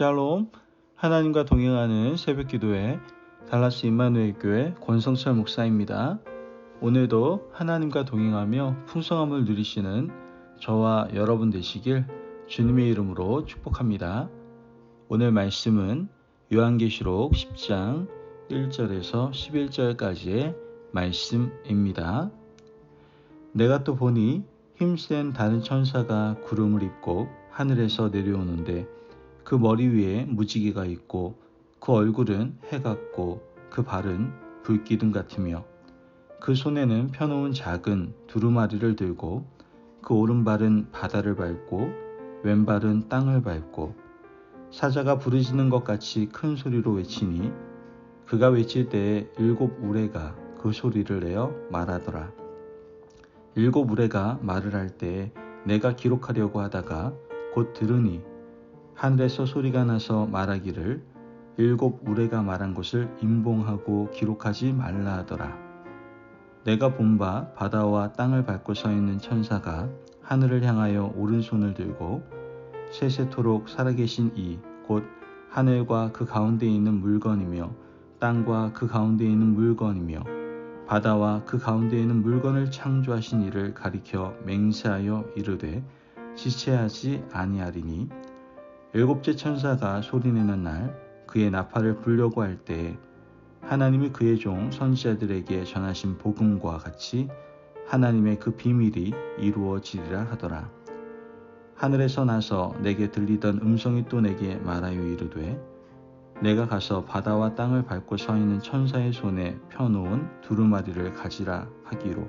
샬롬, 하나님과 동행하는 새벽기도회 달라스 임마누엘 교회 권성철 목사입니다. 오늘도 하나님과 동행하며 풍성함을 누리시는 저와 여러분 되시길 주님의 이름으로 축복합니다. 오늘 말씀은 요한계시록 10장 1절에서 11절까지의 말씀입니다. 내가 또 보니 힘센 다른 천사가 구름을 입고 하늘에서 내려오는데 그 머리 위에 무지개가 있고 그 얼굴은 해 같고 그 발은 불기둥 같으며 그 손에는 펴놓은 작은 두루마리를 들고 그 오른발은 바다를 밟고 왼발은 땅을 밟고 사자가 부르짖는 것 같이 큰 소리로 외치니 그가 외칠 때에 7 우레가 그 소리를 내어 말하더라. 7 우레가 말을 할 때에 내가 기록하려고 하다가 곧 들으니 하늘에서 소리가 나서 말하기를 7 우레가 말한 것을 임봉하고 기록하지 말라 하더라. 내가 본 바 바다와 땅을 밟고 서 있는 천사가 하늘을 향하여 오른손을 들고 세세토록 살아계신 이 곧 하늘과 그 가운데 있는 물건이며 땅과 그 가운데 있는 물건이며 바다와 그 가운데 있는 물건을 창조하신 이를 가리켜 맹세하여 이르되 지체하지 아니하리니 7째 천사가 소리내는 날 그의 나팔을 불려고 할 때에 하나님이 그의 종 선지자들에게 전하신 복음과 같이 하나님의 그 비밀이 이루어지리라 하더라. 하늘에서 나서 내게 들리던 음성이 또 내게 말하여 이르되 내가 가서 바다와 땅을 밟고 서 있는 천사의 손에 펴놓은 두루마리를 가지라 하기로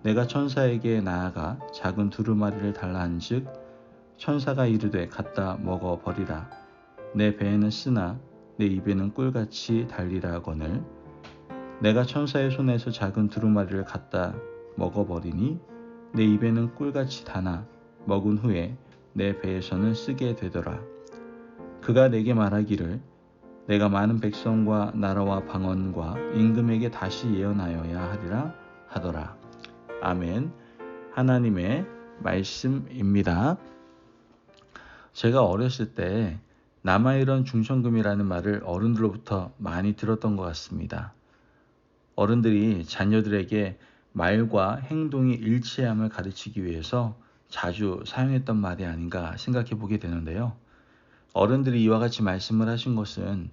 내가 천사에게 나아가 작은 두루마리를 달라 한즉 천사가 이르되 갖다 먹어 버리라. 내 배에는 쓰나 내 입에는 꿀같이 달리라 하거늘 내가 천사의 손에서 작은 두루마리를 갖다 먹어버리니 내 입에는 꿀같이 다나 먹은 후에 내 배에서는 쓰게 되더라. 그가 내게 말하기를 내가 많은 백성과 나라와 방언과 임금에게 다시 예언하여야 하리라 하더라. 아멘. 하나님의 말씀입니다. 제가 어렸을 때 남아이런 중천금이라는 말을 어른들로부터 많이 들었던 것 같습니다. 어른들이 자녀들에게 말과 행동이 일치함을 가르치기 위해서 자주 사용했던 말이 아닌가 생각해 보게 되는데요. 어른들이 이와 같이 말씀을 하신 것은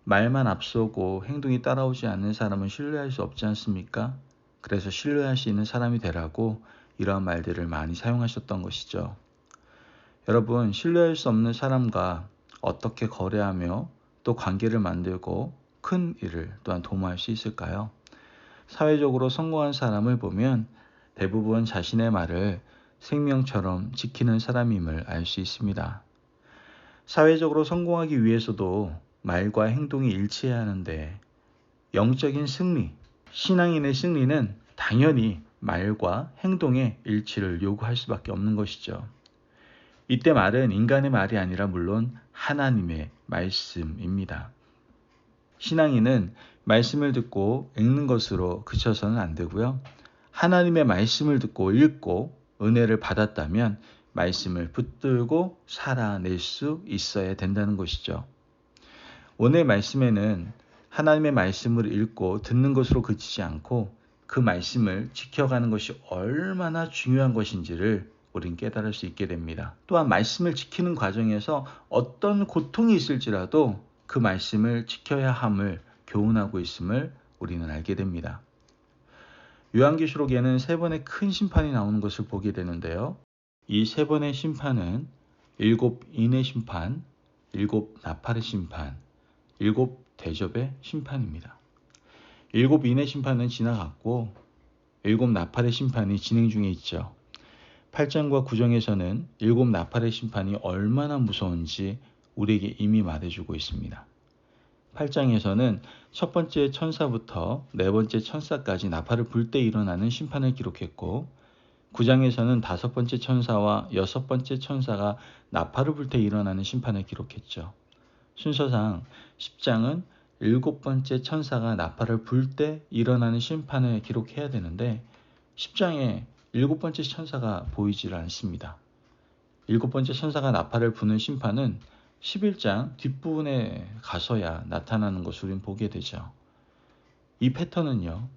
말만 앞서고 행동이 따라오지 않는 사람은 신뢰할 수 없지 않습니까? 그래서 신뢰할 수 있는 사람이 되라고 이러한 말들을 많이 사용하셨던 것이죠. 여러분, 신뢰할 수 없는 사람과 어떻게 거래하며 또 관계를 만들고 큰 일을 또한 도모할 수 있을까요? 사회적으로 성공한 사람을 보면 대부분 자신의 말을 생명처럼 지키는 사람임을 알 수 있습니다. 사회적으로 성공하기 위해서도 말과 행동이 일치해야 하는데 영적인 승리, 신앙인의 승리는 당연히 말과 행동의 일치를 요구할 수밖에 없는 것이죠. 이때 말은 인간의 말이 아니라 물론 하나님의 말씀입니다. 신앙인은 말씀을 듣고 읽는 것으로 그쳐서는 안 되고요. 하나님의 말씀을 듣고 읽고 은혜를 받았다면 말씀을 붙들고 살아낼 수 있어야 된다는 것이죠. 오늘 말씀에는 하나님의 말씀을 읽고 듣는 것으로 그치지 않고 그 말씀을 지켜가는 것이 얼마나 중요한 것인지를 우린 깨달을 수 있게 됩니다. 또한 말씀을 지키는 과정에서 어떤 고통이 있을지라도 그 말씀을 지켜야 함을 교훈하고 있음을 우리는 알게 됩니다. 요한계시록에는 3번의 큰 심판이 나오는 것을 보게 되는데요. 이 3번의 심판은 7 인의 심판, 7 나팔의 심판, 7 대접의 심판입니다. 7 인의 심판은 지나갔고 7 나팔의 심판이 진행 중에 있죠. 8장과 9장에서는 7 나팔의 심판이 얼마나 무서운지 우리에게 이미 말해주고 있습니다. 8장에서는 첫 번째 천사부터 네 번째 천사까지 나팔을 불 때 일어나는 심판을 기록했고 9장에서는 5번째 천사와 6번째 천사가 나팔을 불 때 일어나는 심판을 기록했죠. 순서상 10장은 7번째 천사가 나팔을 불 때 일어나는 심판을 기록해야 되는데 10장에 7번째 천사가 보이질 않습니다. 7번째 천사가 나팔을 부는 심판은 11장 뒷부분에 가서야 나타나는 것을 우린 보게 되죠. 이 패턴은요,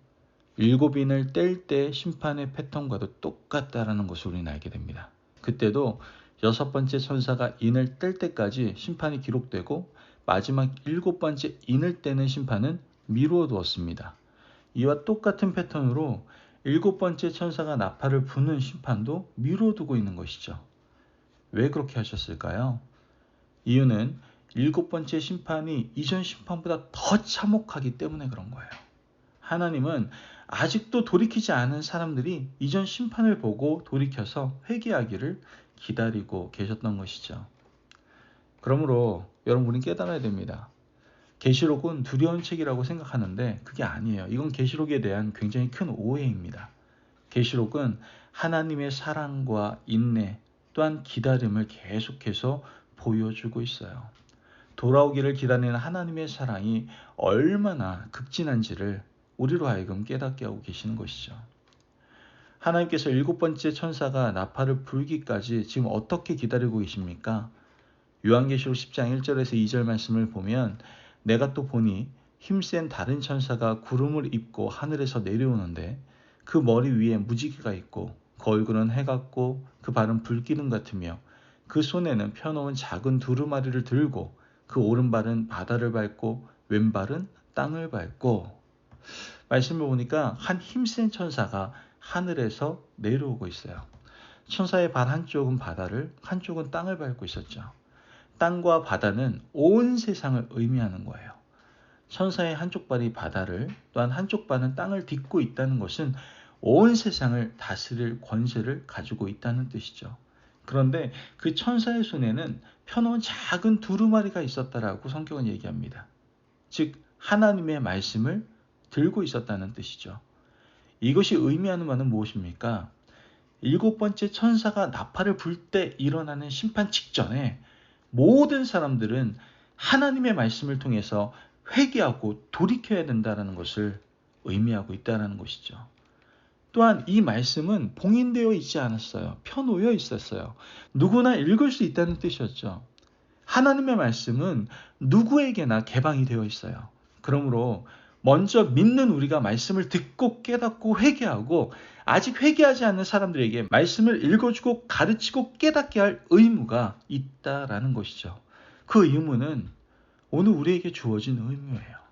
7인을 뗄 때 심판의 패턴과도 똑같다라는 것을 우리는 알게 됩니다. 그때도 6번째 천사가 인을 뗄 때까지 심판이 기록되고 마지막 7번째 인을 떼는 심판은 미루어 두었습니다. 이와 똑같은 패턴으로 7번째 천사가 나팔을 부는 심판도 미루어 두고 있는 것이죠. 왜 그렇게 하셨을까요? 이유는 7번째 심판이 이전 심판보다 더 참혹하기 때문에 그런 거예요. 하나님은 아직도 돌이키지 않은 사람들이 이전 심판을 보고 돌이켜서 회개하기를 기다리고 계셨던 것이죠. 그러므로 여러분, 우리는 깨달아야 됩니다. 계시록은 두려운 책이라고 생각하는데 그게 아니에요. 이건 계시록에 대한 굉장히 큰 오해입니다. 계시록은 하나님의 사랑과 인내 또한 기다림을 계속해서 보여주고 있어요. 돌아오기를 기다리는 하나님의 사랑이 얼마나 극진한지를 우리로 하여금 깨닫게 하고 계시는 것이죠. 하나님께서 7번째 천사가 나팔을 불기까지 지금 어떻게 기다리고 계십니까? 요한계시록 10장 1절에서 2절 말씀을 보면 내가 또 보니 힘센 다른 천사가 구름을 입고 하늘에서 내려오는데 그 머리 위에 무지개가 있고 그 얼굴은 해 같고 그 발은 불기둥 같으며 그 손에는 펴놓은 작은 두루마리를 들고 그 오른발은 바다를 밟고 왼발은 땅을 밟고. 말씀을 보니까 한 힘센 천사가 하늘에서 내려오고 있어요. 천사의 발 한쪽은 바다를, 한쪽은 땅을 밟고 있었죠. 땅과 바다는 온 세상을 의미하는 거예요. 천사의 한쪽 발이 바다를, 또한 한쪽 발은 땅을 딛고 있다는 것은 온 세상을 다스릴 권세를 가지고 있다는 뜻이죠. 그런데 그 천사의 손에는 펴놓은 작은 두루마리가 있었다라고 성경은 얘기합니다. 즉 하나님의 말씀을 들고 있었다는 뜻이죠. 이것이 의미하는 바는 무엇입니까? 7번째 천사가 나팔을 불 때 일어나는 심판 직전에 모든 사람들은 하나님의 말씀을 통해서 회개하고 돌이켜야 된다는 것을 의미하고 있다는 것이죠. 또한 이 말씀은 봉인되어 있지 않았어요. 펴놓여 있었어요. 누구나 읽을 수 있다는 뜻이었죠. 하나님의 말씀은 누구에게나 개방이 되어 있어요. 그러므로 먼저 믿는 우리가 말씀을 듣고 깨닫고 회개하고 아직 회개하지 않는 사람들에게 말씀을 읽어주고 가르치고 깨닫게 할 의무가 있다라는 것이죠. 그 의무는 오늘 우리에게 주어진 의무예요.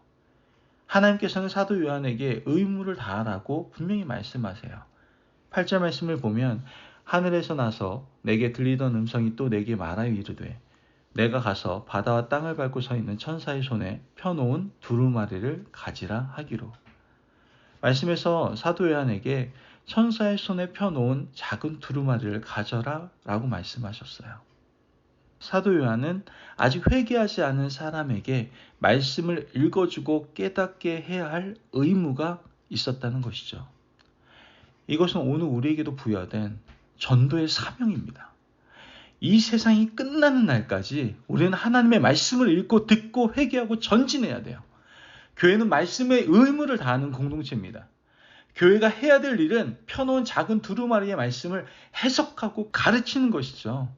하나님께서는 사도 요한에게 의무를 다하라고 분명히 말씀하세요. 8절 말씀을 보면 하늘에서 나서 내게 들리던 음성이 또 내게 말하여 이르되 내가 가서 바다와 땅을 밟고 서 있는 천사의 손에 펴놓은 두루마리를 가지라 하기로. 말씀에서 사도 요한에게 천사의 손에 펴놓은 작은 두루마리를 가져라 라고 말씀하셨어요. 사도 요한은 아직 회개하지 않은 사람에게 말씀을 읽어주고 깨닫게 해야 할 의무가 있었다는 것이죠. 이것은 오늘 우리에게도 부여된 전도의 사명입니다. 이 세상이 끝나는 날까지 우리는 하나님의 말씀을 읽고 듣고 회개하고 전진해야 돼요. 교회는 말씀의 의무를 다하는 공동체입니다. 교회가 해야 될 일은 펴놓은 작은 두루마리의 말씀을 해석하고 가르치는 것이죠.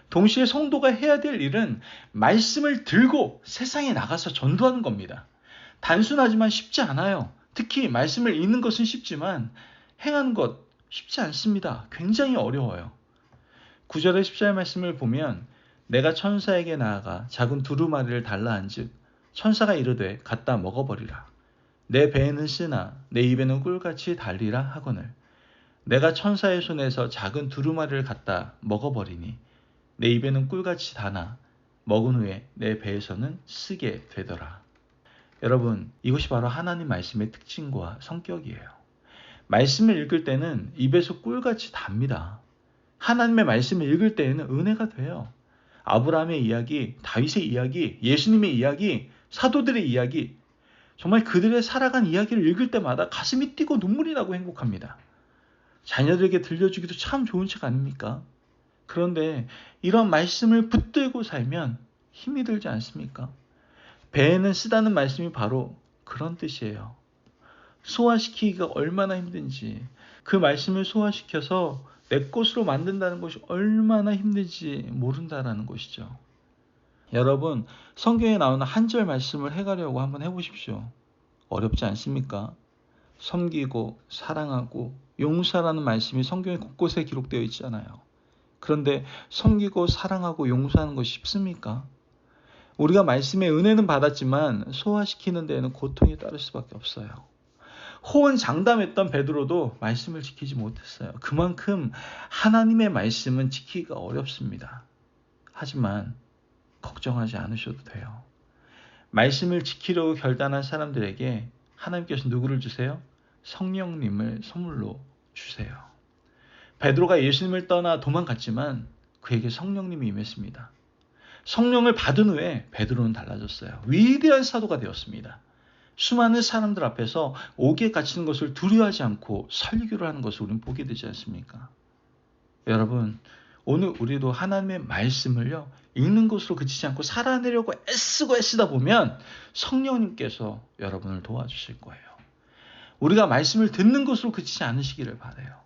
동시에 성도가 해야 될 일은 말씀을 들고 세상에 나가서 전도하는 겁니다. 단순하지만 쉽지 않아요. 특히 말씀을 읽는 것은 쉽지만 행하는 것 쉽지 않습니다. 굉장히 어려워요. 9절의 10절 말씀을 보면 내가 천사에게 나아가 작은 두루마리를 달라 한즉 천사가 이르되 갖다 먹어버리라. 내 배에는 쓰나 내 입에는 꿀같이 달리라 하거늘 내가 천사의 손에서 작은 두루마리를 갖다 먹어버리니 내 입에는 꿀같이 다나 먹은 후에 내 배에서는 쓰게 되더라. 여러분, 이것이 바로 하나님 말씀의 특징과 성격이에요. 말씀을 읽을 때는 입에서 꿀같이 답니다. 하나님의 말씀을 읽을 때에는 은혜가 돼요. 아브라함의 이야기, 다윗의 이야기, 예수님의 이야기, 사도들의 이야기, 정말 그들의 살아간 이야기를 읽을 때마다 가슴이 뛰고 눈물이 나고 행복합니다. 자녀들에게 들려주기도 참 좋은 책 아닙니까? 그런데 이런 말씀을 붙들고 살면 힘이 들지 않습니까? 배에는 쓰다는 말씀이 바로 그런 뜻이에요. 소화시키기가 얼마나 힘든지, 그 말씀을 소화시켜서 내 것으로 만든다는 것이 얼마나 힘든지 모른다라는 것이죠. 여러분, 성경에 나오는 한 절 말씀을 해가려고 한번 해보십시오. 어렵지 않습니까? 섬기고 사랑하고 용서라는 말씀이 성경에 곳곳에 기록되어 있잖아요. 그런데 섬기고 사랑하고 용서하는 것이 쉽습니까? 우리가 말씀의 은혜는 받았지만 소화시키는 데에는 고통이 따를 수밖에 없어요. 호언장담했던 베드로도 말씀을 지키지 못했어요. 그만큼 하나님의 말씀은 지키기가 어렵습니다. 하지만 걱정하지 않으셔도 돼요. 말씀을 지키려고 결단한 사람들에게 하나님께서 누구를 주세요? 성령님을 선물로 주세요. 베드로가 예수님을 떠나 도망갔지만 그에게 성령님이 임했습니다. 성령을 받은 후에 베드로는 달라졌어요. 위대한 사도가 되었습니다. 수많은 사람들 앞에서 옥에 갇히는 것을 두려워하지 않고 설교를 하는 것을 우리는 보게 되지 않습니까? 여러분, 오늘 우리도 하나님의 말씀을요, 읽는 것으로 그치지 않고 살아내려고 애쓰다 보면 성령님께서 여러분을 도와주실 거예요. 우리가 말씀을 듣는 것으로 그치지 않으시기를 바라요.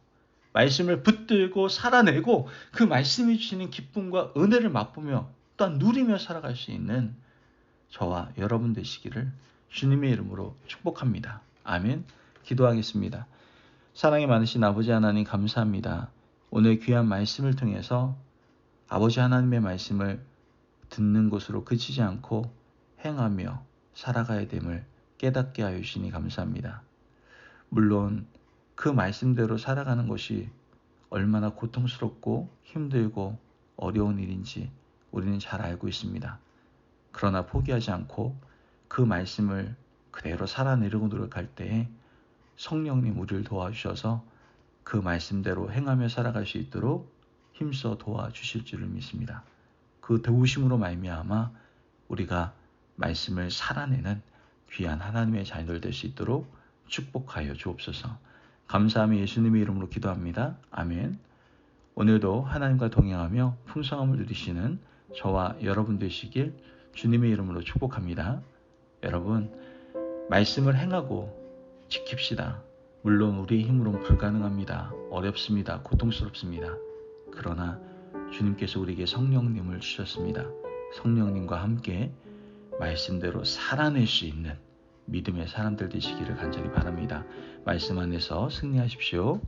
말씀을 붙들고 살아내고 그 말씀이 주시는 기쁨과 은혜를 맛보며 또한 누리며 살아갈 수 있는 저와 여러분 되시기를 주님의 이름으로 축복합니다. 아멘. 기도하겠습니다. 사랑이 많으신 아버지 하나님 감사합니다. 오늘 귀한 말씀을 통해서 아버지 하나님의 말씀을 듣는 것으로 그치지 않고 행하며 살아가야 됨을 깨닫게 하여 주시니 감사합니다. 물론 그 말씀대로 살아가는 것이 얼마나 고통스럽고 힘들고 어려운 일인지 우리는 잘 알고 있습니다. 그러나 포기하지 않고 그 말씀을 그대로 살아내려고 노력할 때에 성령님 우리를 도와주셔서 그 말씀대로 행하며 살아갈 수 있도록 힘써 도와주실 줄을 믿습니다. 그 도우심으로 말미암아 우리가 말씀을 살아내는 귀한 하나님의 자녀들 될 수 있도록 축복하여 주옵소서. 감사하며 예수님의 이름으로 기도합니다. 아멘. 오늘도 하나님과 동행하며 풍성함을 누리시는 저와 여러분 되시길 주님의 이름으로 축복합니다. 여러분, 말씀을 행하고 지킵시다. 물론 우리의 힘으로는 불가능합니다. 어렵습니다. 고통스럽습니다. 그러나 주님께서 우리에게 성령님을 주셨습니다. 성령님과 함께 말씀대로 살아낼 수 있는 믿음의 사람들 되시기를 간절히 바랍니다. 말씀 안에서 승리하십시오.